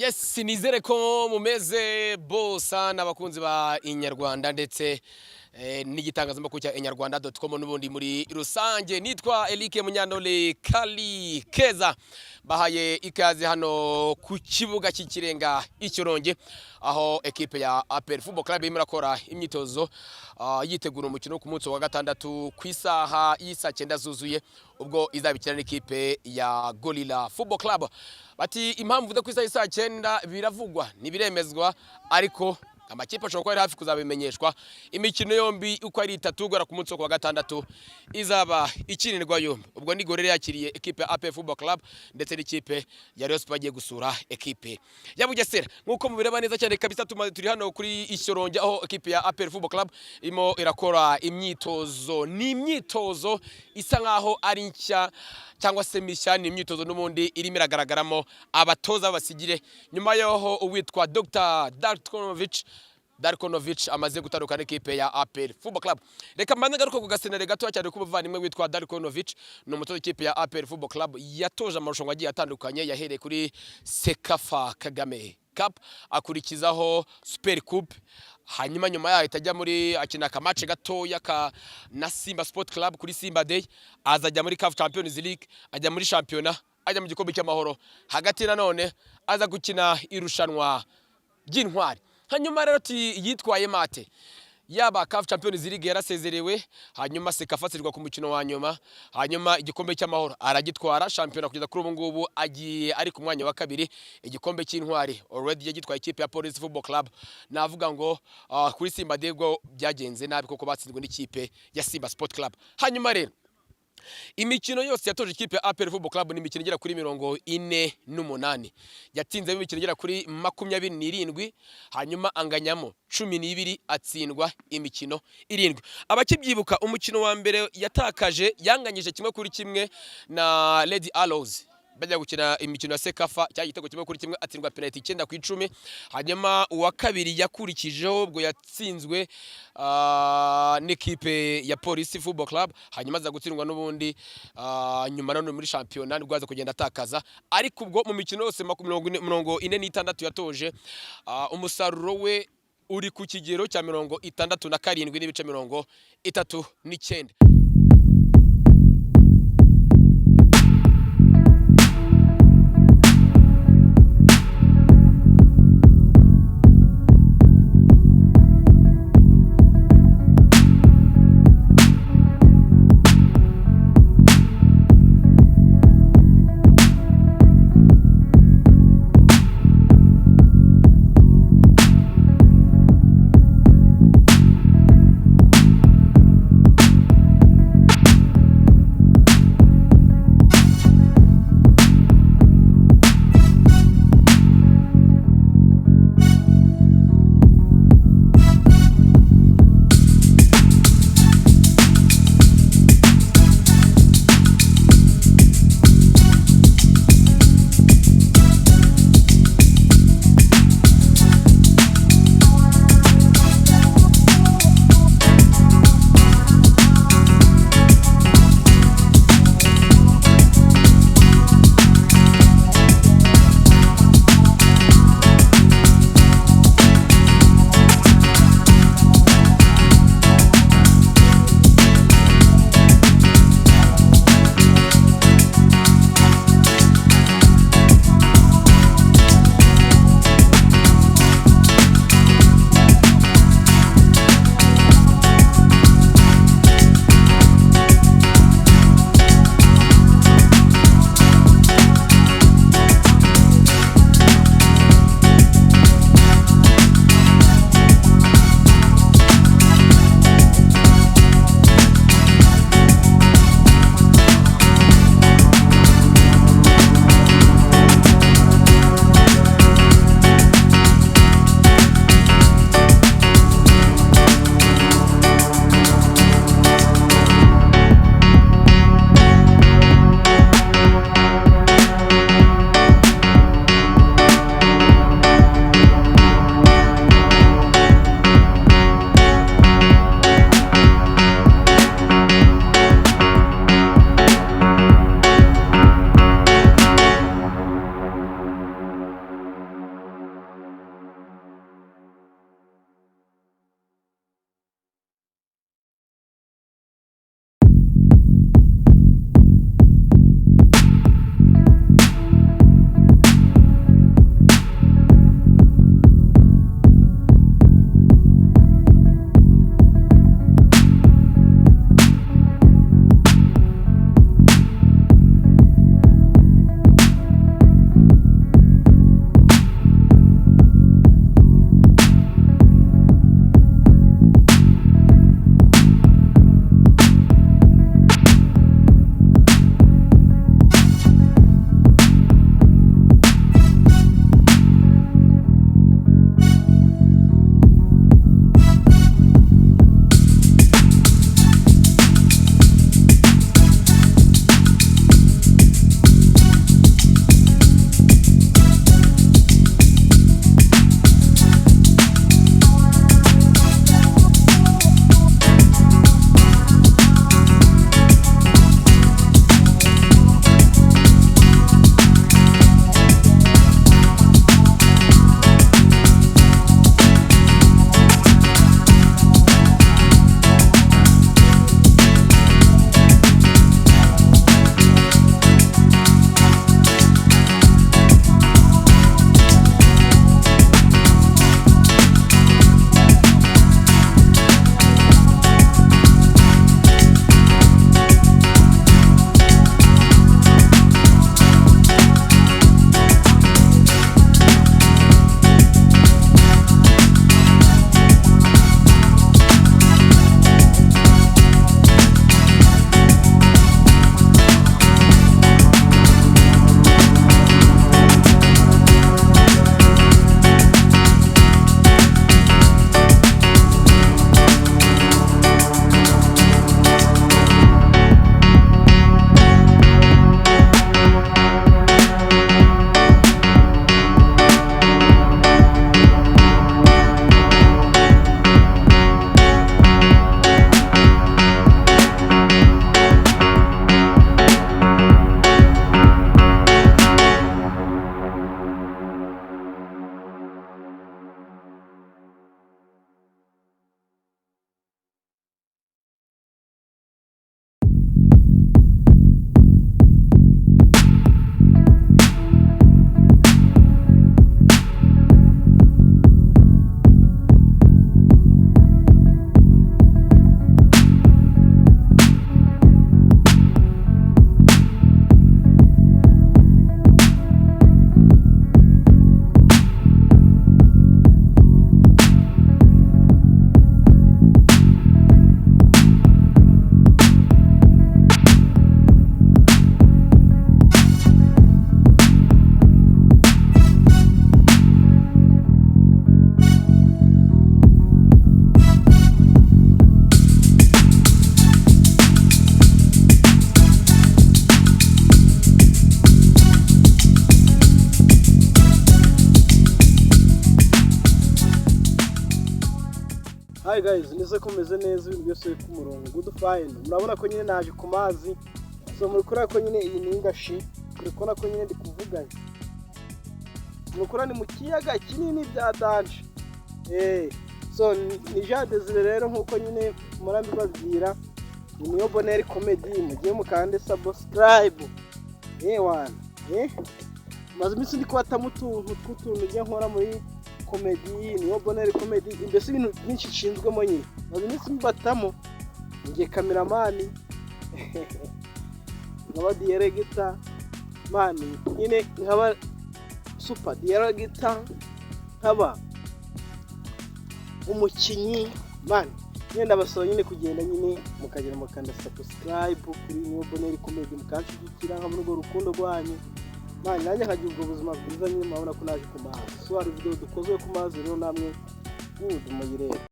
Yes, nizere ko mumeze bosa n'abakunzi ba Inyarwanda ndetse n'igitangazamakuru cya inyarwanda.com n'ubundi muri rusange. Nitwa Elike Munyandole Kali Keza, bahaye ikaze hano ku kibuga cy'ikirenga Ikironge, aho ekipe ya APR Football Club irimo irakora imyitozo yitegura umukino ku munsi wa gatandatu ku isaha y'isa 9 zuzuye, ubwo izabikina n'ikipe ya Gorilla Football Club. Bati impamvu ku isaha y'isa 9 biravugwa ntibiremezwa, ariko amakipe ashobora kuba ari hafi kuzabimenyeshwa. Imikino yombi uko ari 3 gora ku munsi wa gatandatu izaba ikinirwa yombi, ubwo ni Gorilla yakiriye ekipe ya APR Football Club ndetse n'ikipe ya Rayon Sports bagiye gusura ekipe ya Bugesera. Nkuko mubireba neza cyane kabisa, turi hano kuri Ikironge aho ekipe ya APR Football Club irimo irakora imyitozo. Ni imyitozo isa nkaho ari nshya cyangwa se mishya, ni imyitozo n'ubundi irimo iragaragaramo abatoza basigire nyuma yaho uwitwa Dr. Darkonovic amaze gutandukana ekipe ya APR Football Club. Reka mbanze garuko ku gasenere gato cyane ku bavandimwe witwa Darkonovic, ni umutoza ekipe ya APR Football Club yatoje amarushanwa agiye atandukanye, yahereye kuri Sekafa Kagame Cup, akurikizaho Super Coupe, hanyuma nyuma yaho itajya muri akina kamace gatoya na Simba Sport Club kuri Simba Day, azajya muri CAF Champions League, ajya muri championnat, ajya mu gikombe cy'amahoro, hagati na none aza gukina irushanwa ry'intwari. Hanyuma rero yitwaye mate, yaba CAF Champions League yarasezerewe, hanyuma sekafatirwa ku mukino wa nyuma, hanyuma igikombe cy'amahoro aragitwara, championnat kugeza kuri ubu ngubu agiye ari ku mwanya wa kabiri. Igikombe cy'intwari already yagitwaye ikipe ya Police Football Club. Navuga ngo kuri Simba Dego byagenze nabi kuko batsinzwe n'ikipe ya Simba Sport Club. Hanyuma rero imikino yose yatoje ikipe ya APR Football Club ni imikino igera kuri 48, yatsinzemo imikino igera kuri 27, hanyuma anganyamo 12, atsindwa imikino 7. Abakibyibuka umukino wa mbere yatakaje yanganyije 1-1 na Lady Arrows bajya gukina imikino ya Sekafa, cya gitego 1-1 atsindwa penalty 9-10. Hanyuma uwa kabiri yakurikijeho ubwo yatsinzwe n'ikipe ya Police Football Club, hanyuma aza gutsindwa n'ubundi nyuma none muri championnat nibwo aza kugenda atakaza. Ariko ubwo mu mikino yose 46 yatoje, umusaruro we uri ku kigero cya 67.39. Hi guys, nize kumeze neza ibintu byose ku murongo. Good fine. Murabona ko nyine naje ku mazi. So muri kuri ko nyine iyi ningashi. Kuri kona ko nyine ndi kuvuganye. Mukora ni mu kiyaga kinini bya danje. So ni Jean Desire rero nkuko nyine murambi babwira. Niyo boneri comedy mugiye mukande subscribe. Wana. Maze imisi ndi kwata mutuntu njye nkora muri comedy niyo boneri comedy imbese ibintu byinshi nshinzwemo nyine. Maze imisi mbatamo ngiye cameraman nkaba director mani nyine nkaba super director nkaba umukinyi mani nyine ndabasaba nyine kugenda nyine mukagera mukanda subscribe kuri niyo boneri comedy mukanshigikira nka muri rukundo rwanyu mani nanjye nkagira ubwo buzima bwiza nyine mabona ko naje ku mazi so hari video dukozwe ku mazi rero namwe muyireba.